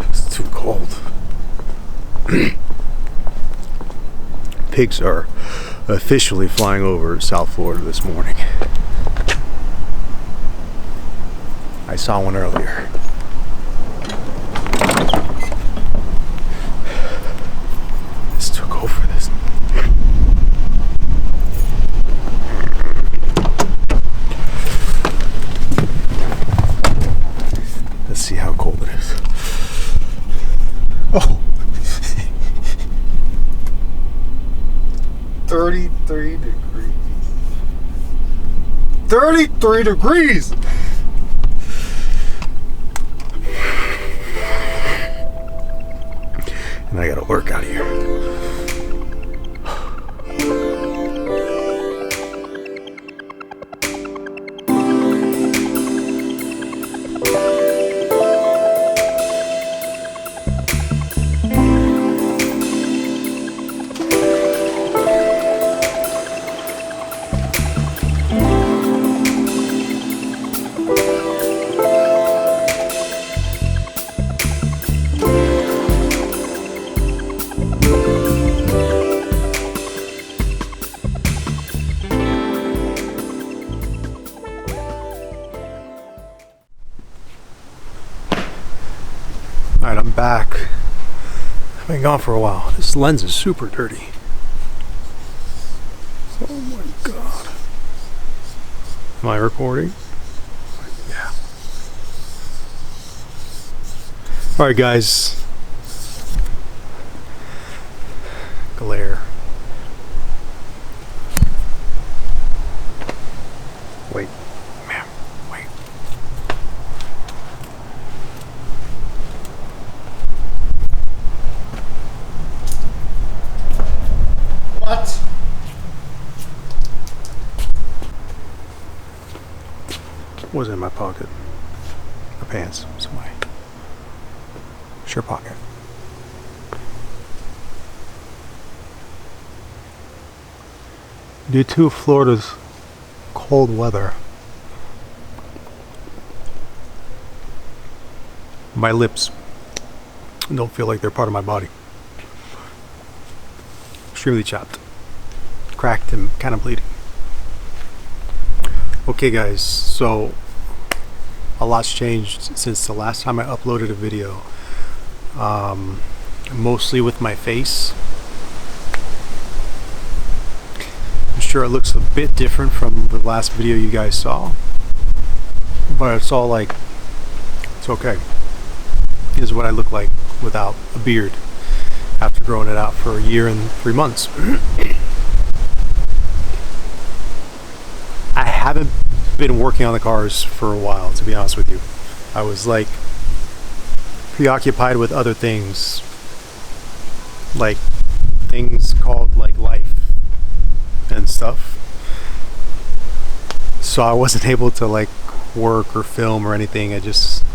It's too cold. Pigs are officially flying over South Florida this morning. I saw one earlier. It's too cold for this. Let's see how cold it is. Oh! 33 degrees. 33 degrees! And I gotta work out here. Alright, I'm back. I've been gone for a while. This lens is super dirty. Oh my god. Am I recording? Yeah. Alright guys. Glare. Wait. Man, wait. What? What was in my pocket? My pants, somewhere. Shirt pocket. Due to Florida's cold weather, my lips don't feel like they're part of my body. Extremely chapped, cracked, and kind of bleeding. Okay guys, so a lot's changed since the last time I uploaded a video. Mostly with my face. I'm sure it looks a bit different from the last video you guys saw, but it's all like, it's okay. This is what I look like without a beard after growing it out for a year and 3 months. I haven't been working on the cars for a while, to be honest with you. I was like preoccupied with other things, like things called like life and stuff, so I wasn't able to like work or film or anything. I just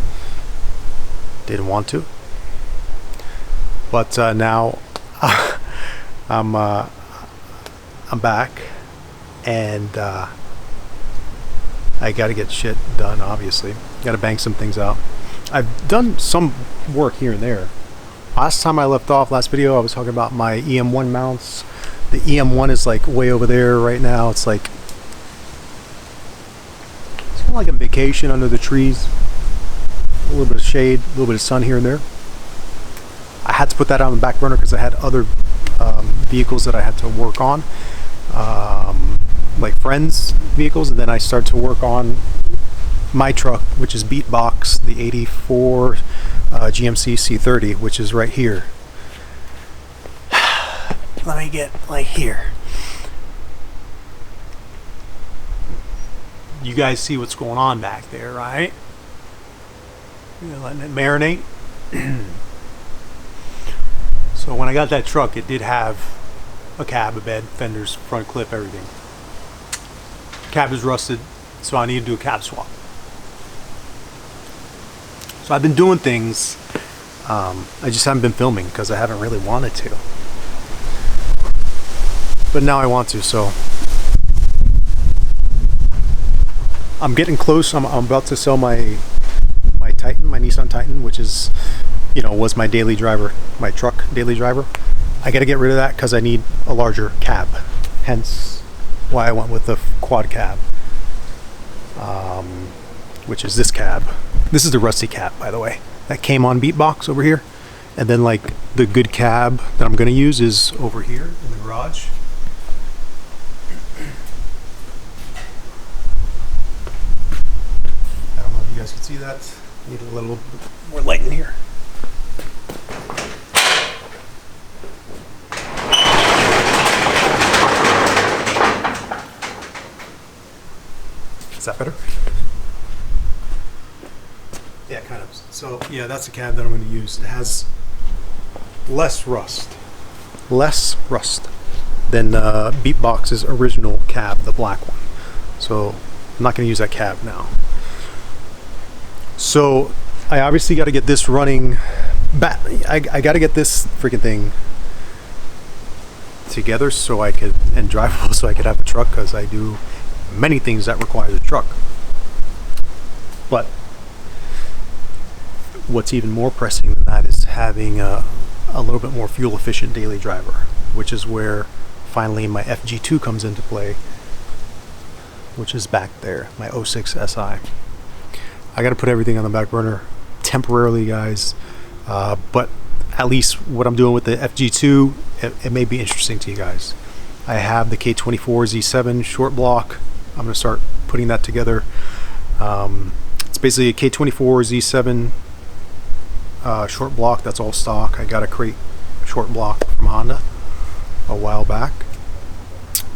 didn't want to. But now I'm back, and I gotta get shit done. Obviously, gotta bang some things out. I've done some work here and there. Last time I left off, last video, I was talking about my EM1 mounts. The EM1 is like way over there right now. It's like, it's kind of like a vacation under the trees. A little bit of shade, a little bit of sun here and there. I had to put that on the back burner because I had other vehicles that I had to work on, like friends' vehicles, and then I started to work on my truck, which is Beatbox, the 84 GMC C30, which is right here. Let me get like here. You guys see what's going on back there, right? You're letting it marinate. So when I got that truck, it did have a cab, a bed, fenders, front clip, everything. Cab is rusted, so I need to do a cab swap. So I've been doing things. I just haven't been filming because I haven't really wanted to. But now I want to, so I'm getting close. I'm about to sell my Titan, my Nissan Titan, which is, you know, was my daily driver, my truck daily driver. I got to get rid of that because I need a larger cab. Hence why I went with the quad cab, which is this cab. This is the rusty cab, by the way, that came on Beatbox over here. And then like the good cab that I'm going to use is over here in the garage. I don't know if you guys can see that. Need a little more light in here. Is that better? Yeah, kind of. So yeah, that's the cab that I'm going to use. It has less rust than Beatbox's original cab, the black one. So I'm not going to use that cab now. So I obviously got to get this running back. I got to get this freaking thing together so I could, and drivable so I could have a truck, because I do many things that require a truck. But what's even more pressing than that is having a little bit more fuel efficient daily driver, which is where finally my FG2 comes into play, which is back there, my 06 SI. I got to put everything on the back burner temporarily, guys, but at least what I'm doing with the FG2, it may be interesting to you guys. I have the K24 Z7 short block. I'm going to start putting that together. It's basically a K24 Z7 short block. That's all stock. I got a crate short block from Honda a while back,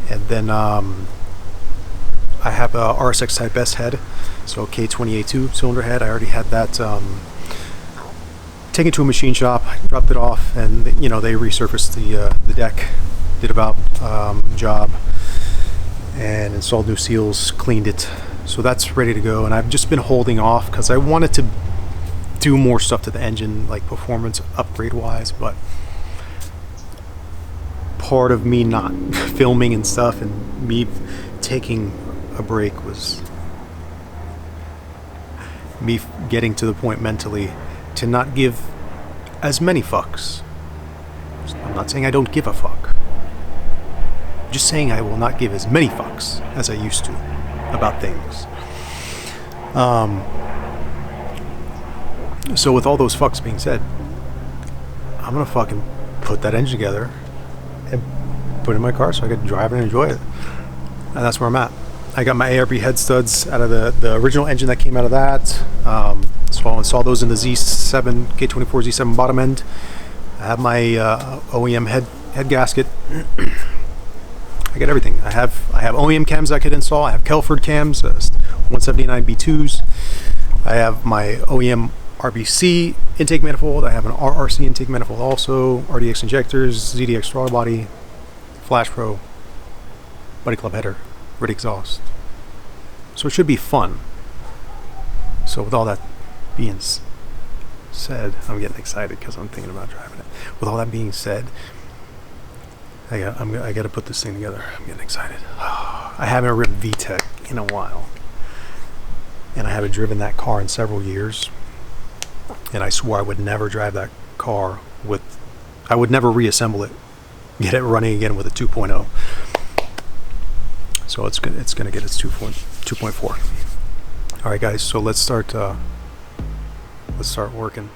and then I have a RSX Type S head, so K28 cylinder head. I already had that taken to a machine shop, dropped it off, and you know, they resurfaced the deck, did about job, and installed new seals, cleaned it, so that's ready to go. And I've just been holding off because I wanted to do more stuff to the engine, like performance upgrade wise, but part of me not filming and stuff and me taking a break was me getting to the point mentally to not give as many fucks. I'm not saying I don't give a fuck, I'm just saying I will not give as many fucks as I used to about things. So with all those fucks being said, I'm gonna fucking put that engine together and put it in my car so I can drive and enjoy it. And that's where I'm at. I got my ARB head studs out of the original engine that came out of that. So I'll install those in the Z7, K24 Z7 bottom end. I have my OEM head gasket. I got everything. I have OEM cams I could install. I have Kelford Cams, 179 B2s. I have my OEM RBC intake manifold. I have an RRC intake manifold also. RDX injectors, ZDX throttle body, Flash Pro, Buddy Club header, Rid exhaust. So it should be fun. So with all that being said, I'm getting excited because I'm thinking about driving it. With all that being said, I got to put this thing together. I'm getting excited. I haven't ridden VTEC in a while, and I haven't driven that car in several years. And I swore I would never drive that car I would never reassemble it, get it running again with a 2.0. So it's gonna get its 2.4. All right, guys. So let's start working.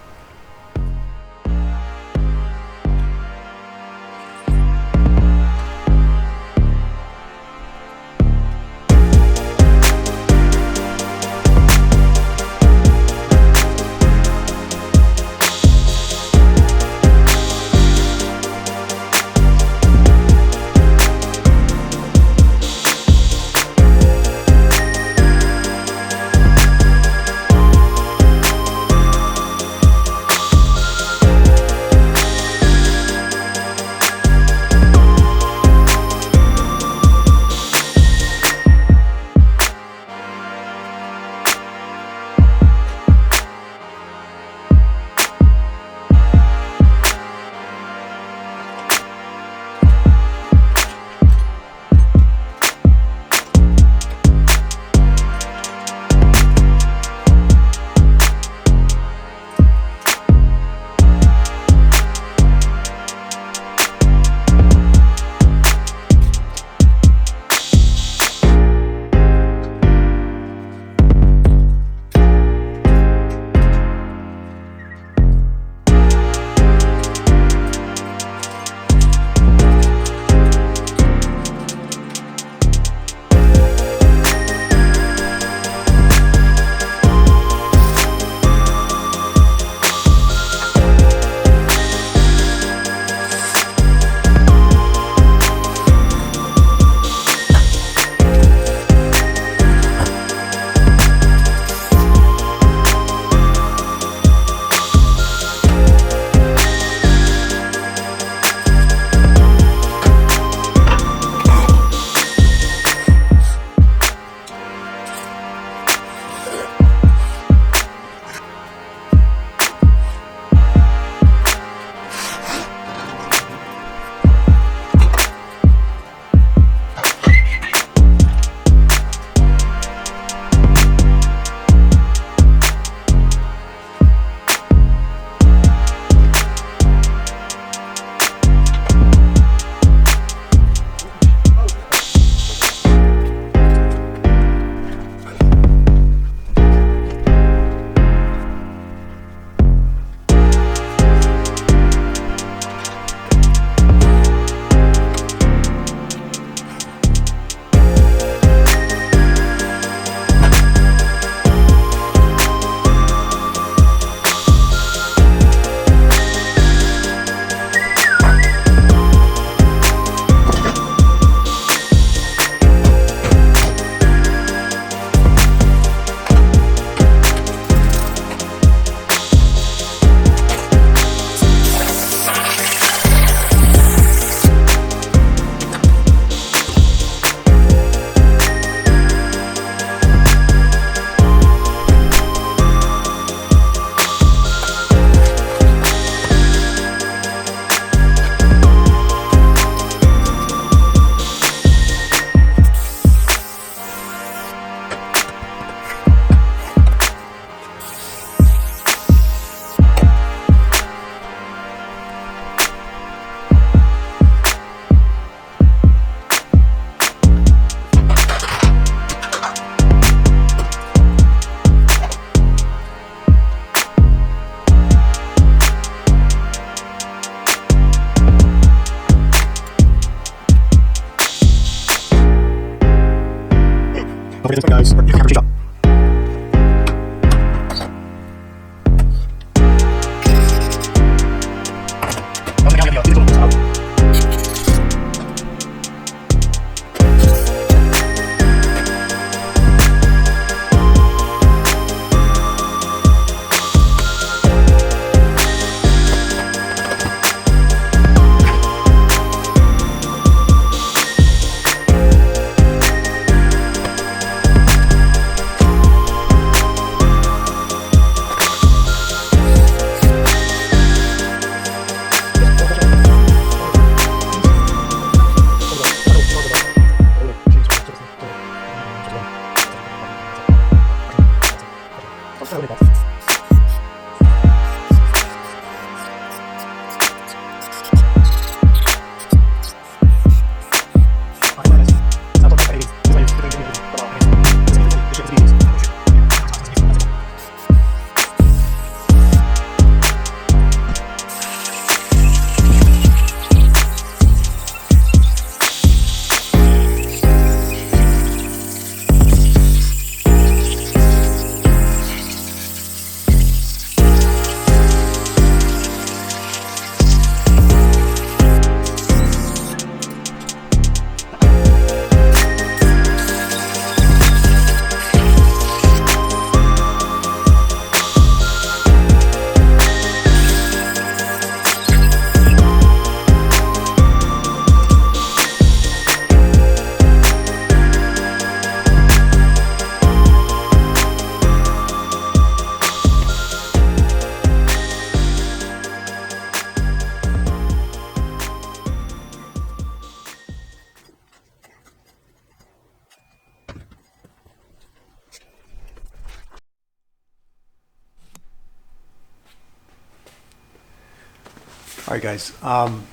Alright guys, I'm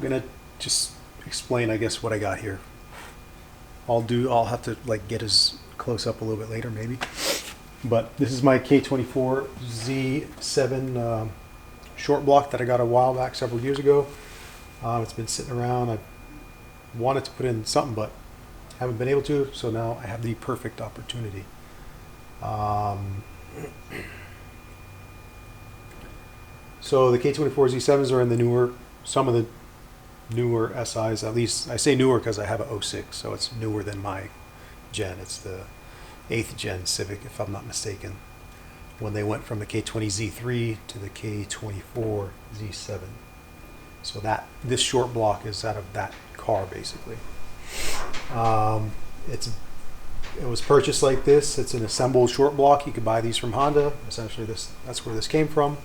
gonna just explain, I guess, what I got here. I'll have to like get as close up a little bit later maybe. But this is my K24 Z7 short block that I got a while back, several years ago. It's been sitting around. I wanted to put in something, but haven't been able to, so now I have the perfect opportunity. So the K24 Z7s are in the newer, some of the newer SIs, at least I say newer because I have an 06, so it's newer than my gen. It's the 8th gen Civic, if I'm not mistaken, when they went from the K20 Z3 to the K24 Z7. So this short block is out of that car basically. It was purchased like this. It's an assembled short block. You could buy these from Honda. Essentially, that's where this came from.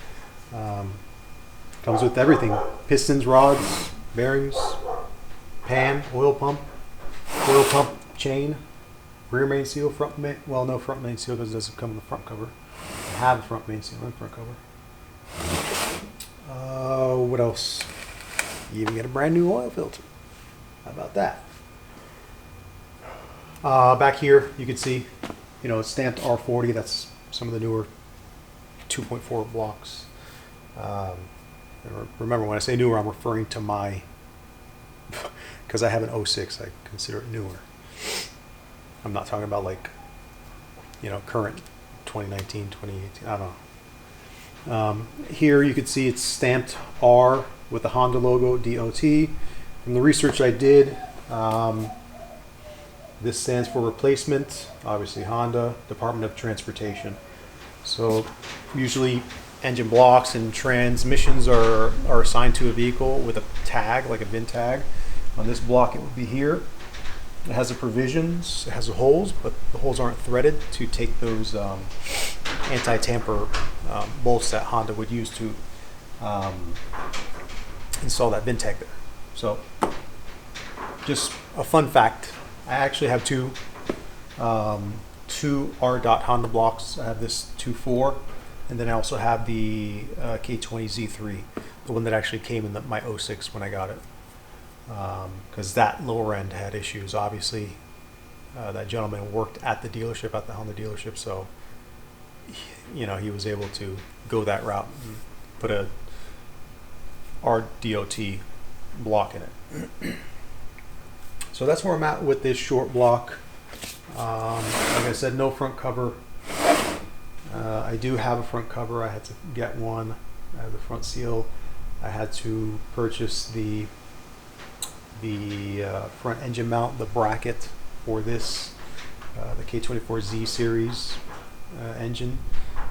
Comes with everything: pistons, rods, bearings, pan, oil pump chain, rear main seal, front main. Well, no front main seal because it doesn't come in the front cover. I have a front main seal and front cover. What else? You even get a brand new oil filter. How about that? Back here, you can see, it's stamped R40. That's some of the newer 2.4 blocks. Remember, when I say newer, I'm referring to my, because I have an 06, I consider it newer. I'm not talking about like, current 2019, 2018, I don't know. Here you can see it's stamped R with the Honda logo, DOT. From the research I did, this stands for replacement, obviously Honda, Department of Transportation. So usually engine blocks and transmissions are assigned to a vehicle with a tag, like a VIN tag. On this block it would be here. It has the provisions, it has the holes, but the holes aren't threaded to take those anti-tamper bolts that Honda would use to install that VIN tag there. So just a fun fact. I actually have two R. Honda blocks. I have this 2.4, and then I also have the K20 Z3, the one that actually came in my 06 when I got it. Because that lower end had issues. Obviously, that gentleman worked at the dealership, at the Honda dealership, so he was able to go that route and put a RDOT block in it. So that's where I'm at with this short block. Like I said, no front cover. I do have a front cover. I had to get one. I have the front seal. I had to purchase the front engine mount, the bracket for this, the K24 Z series engine,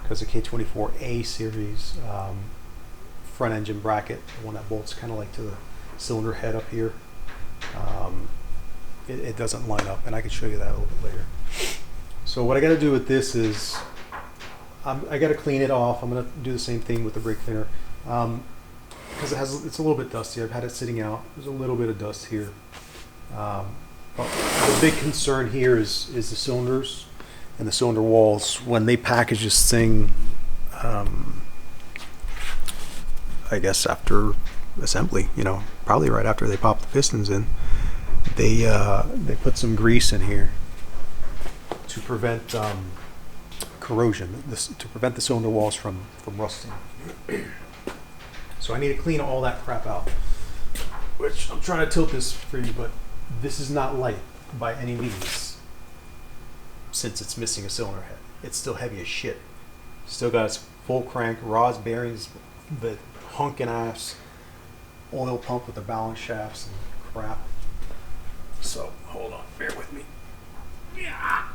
because the K24A series front engine bracket, the one that bolts kind of like to the cylinder head up here, it doesn't line up, and I can show you that a little bit later. So what I got to do with this is I got to clean it off. I'm going to do the same thing with the brake cleaner because it's a little bit dusty. I've had it sitting out. There's a little bit of dust here. But the big concern here is the cylinders and the cylinder walls. When they package this thing, I guess after assembly, probably right after they pop the pistons in, they put some grease in here to prevent corrosion, to prevent the cylinder walls from rusting. So I need to clean all that crap out, which I'm trying to tilt this for you, but this is not light by any means, since it's missing a cylinder head. It's still heavy as shit. Still got its full crank, rods, bearings, the honking ass oil pump with the balance shafts and crap. So hold on, bear with me. Yeah.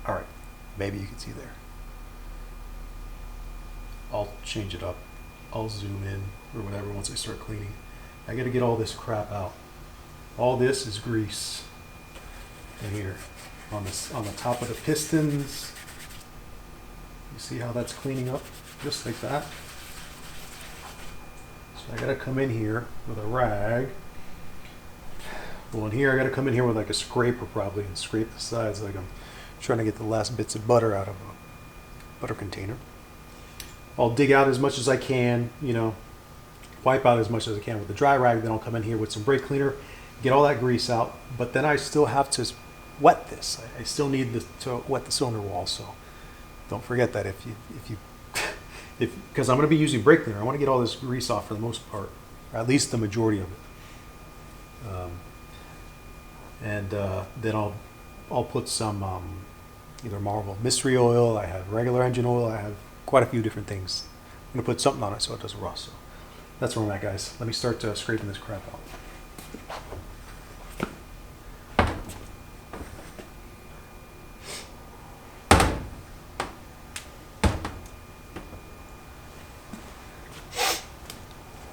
All right, maybe you can see there. I'll change it up. I'll zoom in or whatever once I start cleaning. I got to get all this crap out. All this is grease in here on the top of the pistons. You see how that's cleaning up just like that. So I gotta come in here with a rag. Well, in here I gotta come in here with like a scraper probably and scrape the sides like I'm trying to get the last bits of butter out of a butter container. I'll dig out as much as I can, you know, wipe out as much as I can with the dry rag, then I'll come in here with some brake cleaner, get all that grease out, but then I still have to wet this. I still need to wet the cylinder wall, so don't forget that because I'm going to be using brake cleaner. I want to get all this grease off for the most part, or at least the majority of it. Then I'll put some either Marvel mystery oil. I have regular engine oil. I have quite a few different things. I'm going to put something on it so it doesn't rust. So that's where I'm at, guys. Let me start scraping this crap out.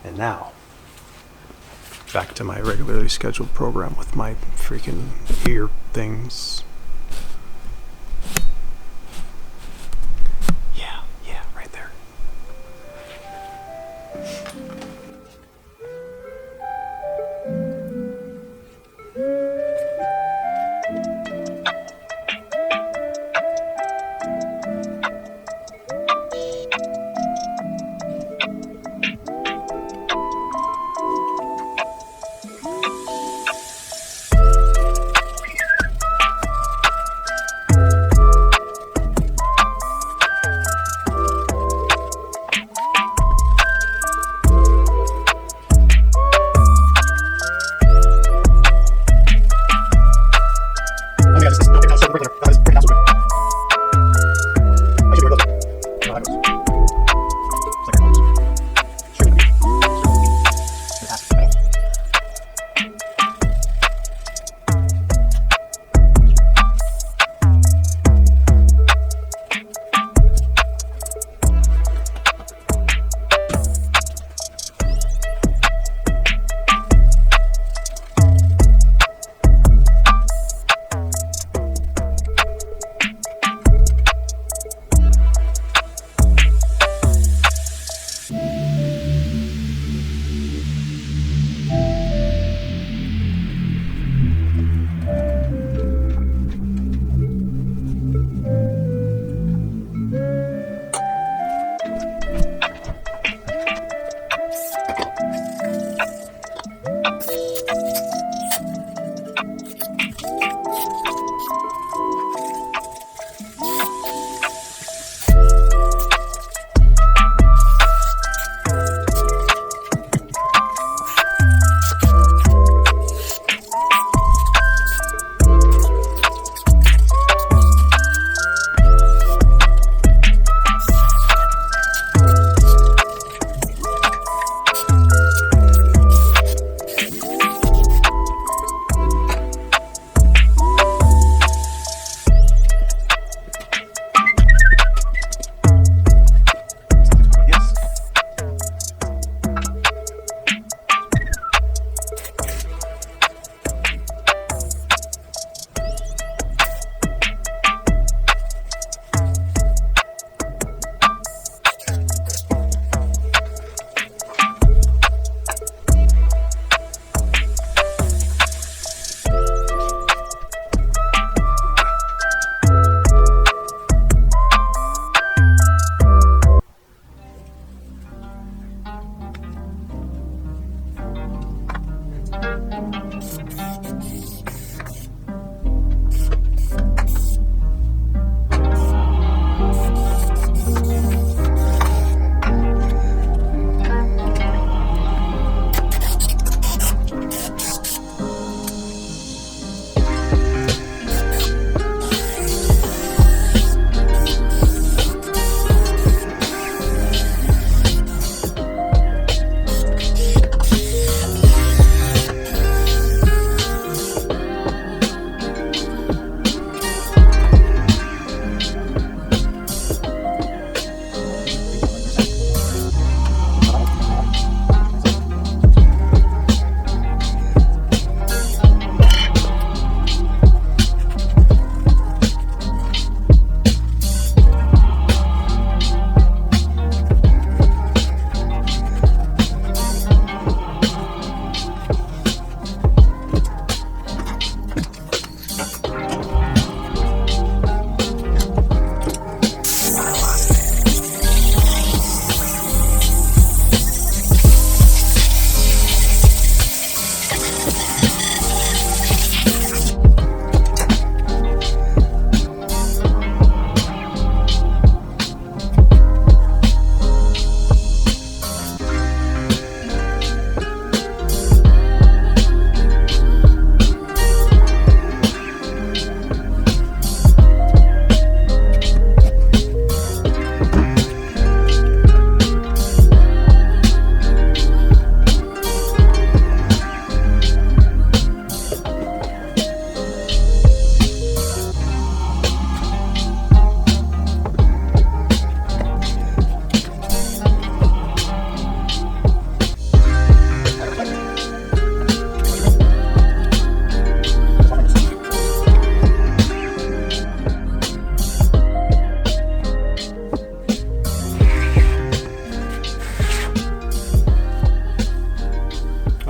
And now, back to my regularly scheduled program with my freaking ear things. Yeah, right there.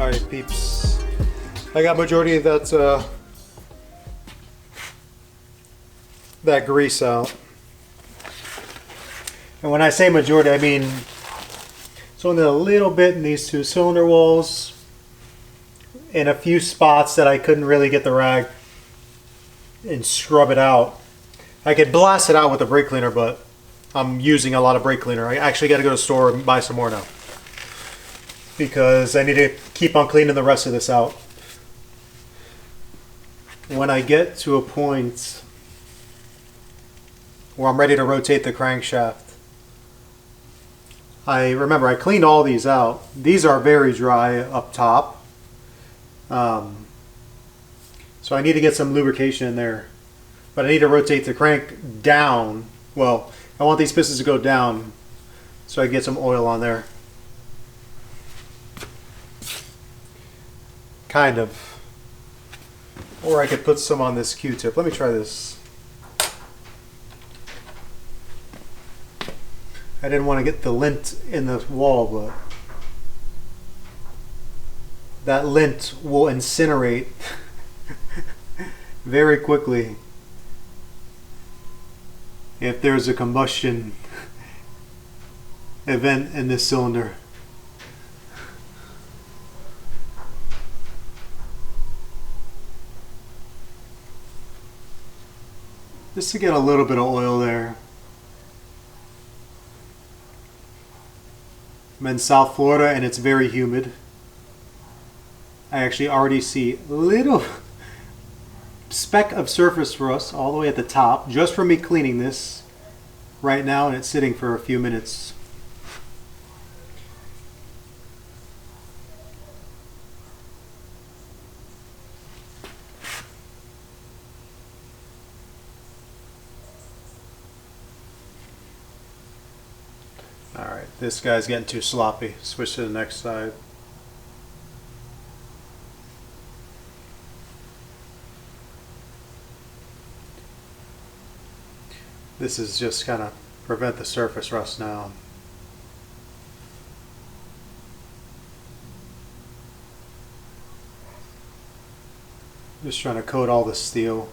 Alright peeps, I got majority of that grease out. And when I say majority, I mean it's only a little bit in these two cylinder walls, in a few spots that I couldn't really get the rag and scrub it out. I could blast it out with a brake cleaner, but I'm using a lot of brake cleaner. I actually got to go to the store and buy some more now, because I need to keep on cleaning the rest of this out. When I get to a point where I'm ready to rotate the crankshaft, I cleaned all these out. These are very dry up top. So I need to get some lubrication in there. But I need to rotate the crank down. Well, I want these pistons to go down so I can get some oil on there. Kind of. Or I could put some on this Q-tip. Let me try this. I didn't want to get the lint in the wall, but that lint will incinerate very quickly if there's a combustion event in this cylinder. Just to get a little bit of oil there. I'm in South Florida and it's very humid. I actually already see a little speck of surface rust all the way at the top just from me cleaning this right now, and it's sitting for a few minutes. Alright, this guy's getting too sloppy. Switch to the next side. This is just kind of prevent the surface rust now. Just trying to coat all the steel.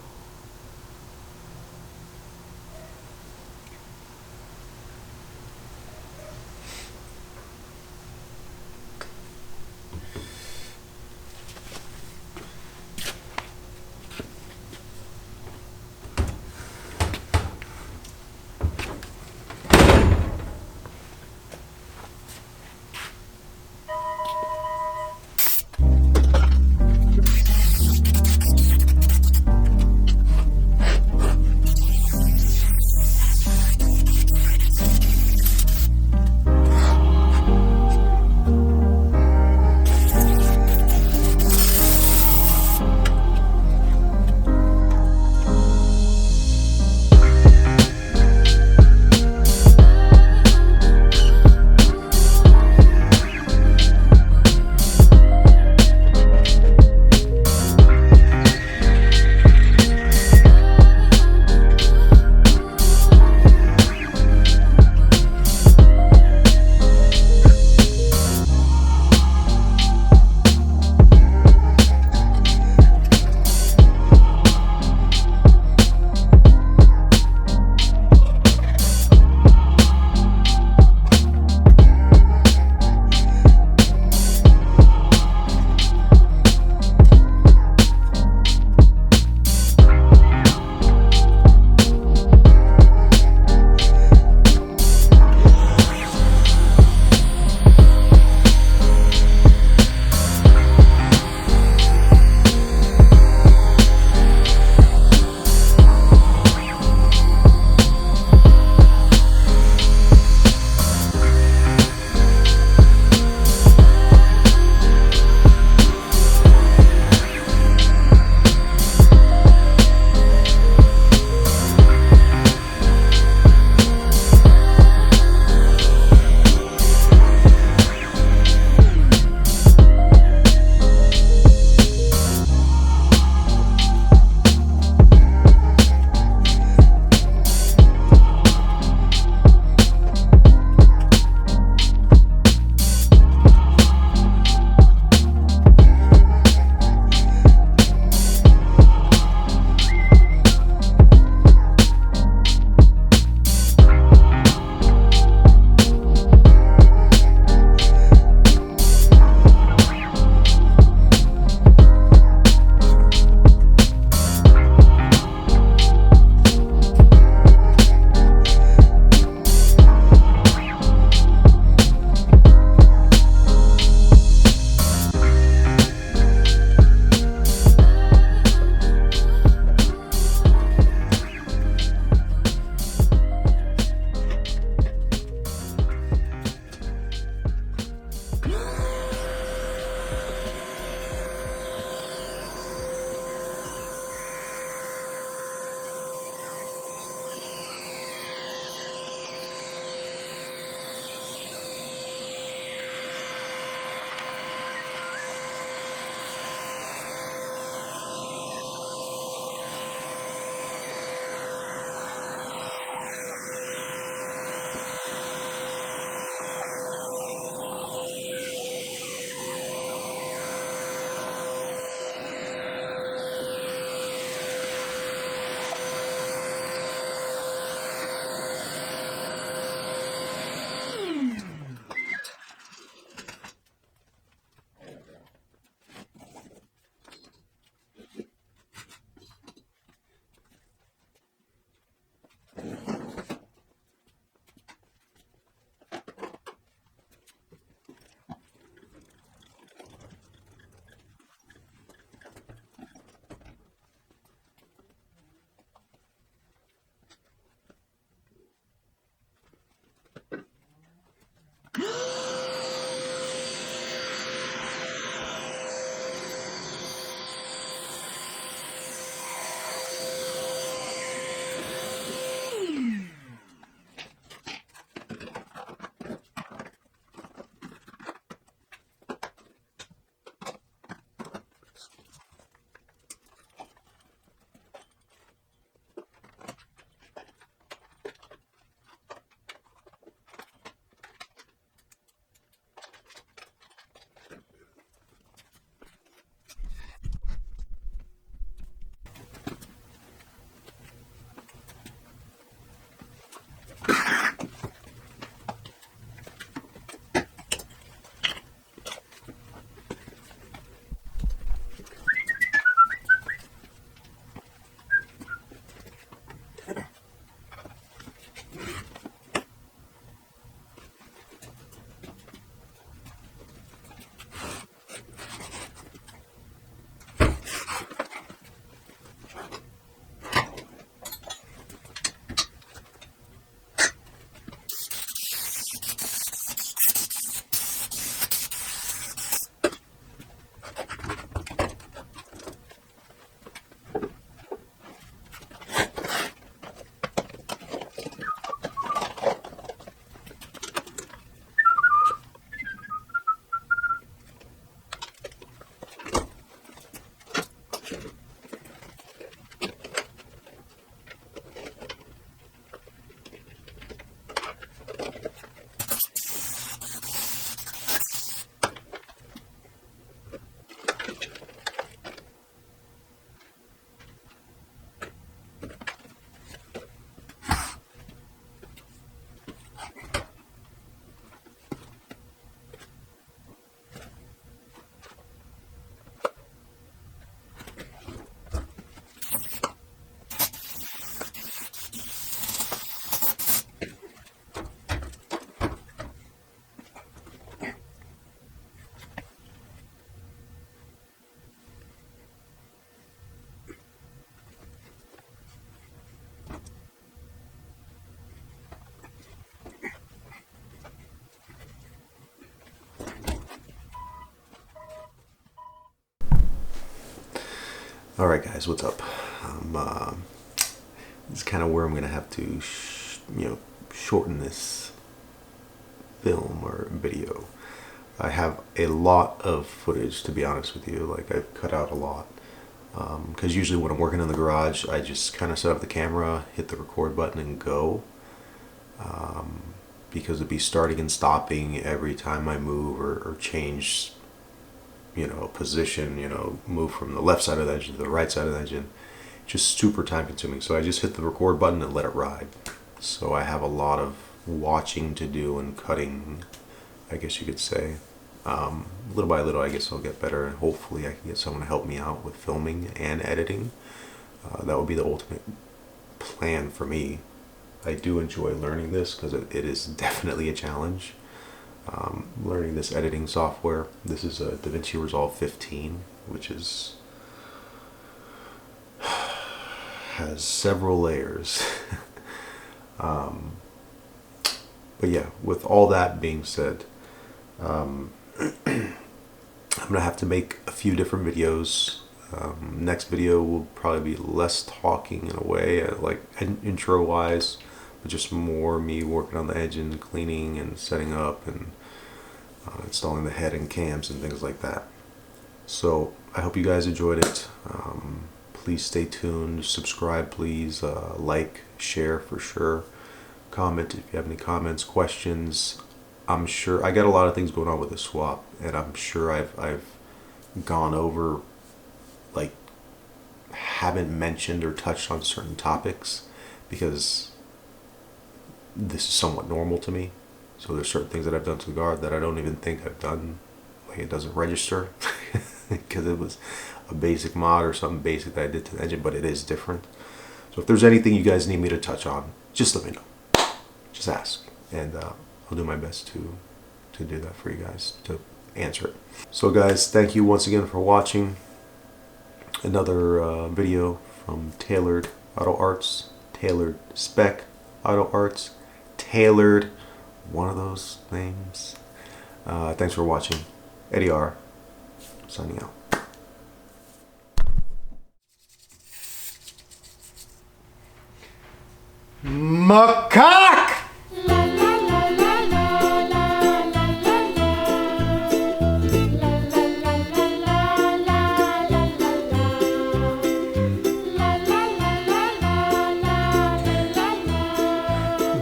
Alright guys, what's up? This is kind of where I'm going to have to shorten this film or video. I have a lot of footage, to be honest with you. Like, I've cut out a lot because usually when I'm working in the garage, I just kind of set up the camera, hit the record button and go, because it'd be starting and stopping every time I move or change position, move from the left side of the engine to the right side of the engine. Just super time consuming. So I just hit the record button and let it ride. So I have a lot of watching to do and cutting, I guess you could say. Little by little, I guess I'll get better, and hopefully I can get someone to help me out with filming and editing. That would be the ultimate plan for me. I do enjoy learning this because it is definitely a challenge. Learning this editing software. This is a DaVinci Resolve 15, which has several layers. But yeah, with all that being said, I'm gonna have to make a few different videos. Next video will probably be less talking in a way, like intro wise, but just more me working on the engine, cleaning and setting up, and installing the head and cams and things like that. So I hope you guys enjoyed it. Please stay tuned, subscribe please, like, share for sure, comment if you have any comments, questions. I'm sure I got a lot of things going on with the swap, and I'm sure I've gone over, like, haven't mentioned or touched on certain topics because this is somewhat normal to me. So there's certain things that I've done to the guard that I don't even think I've done, like it doesn't register because it was a basic mod or something basic that I did to the engine, but it is different. So if there's anything you guys need me to touch on, just let me know. Just ask, and I'll do my best to do that for you guys, to answer it. So guys, thank you once again for watching another video from Tailored Auto Arts, Tailored Spec Auto Arts, Tailored, one of those names. Thanks for watching. Eddie R, signing out. Macaque!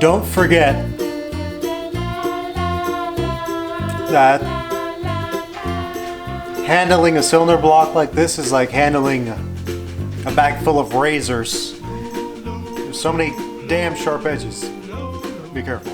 Don't forget that handling a cylinder block like this is like handling a bag full of razors. There's so many damn sharp edges. Be careful.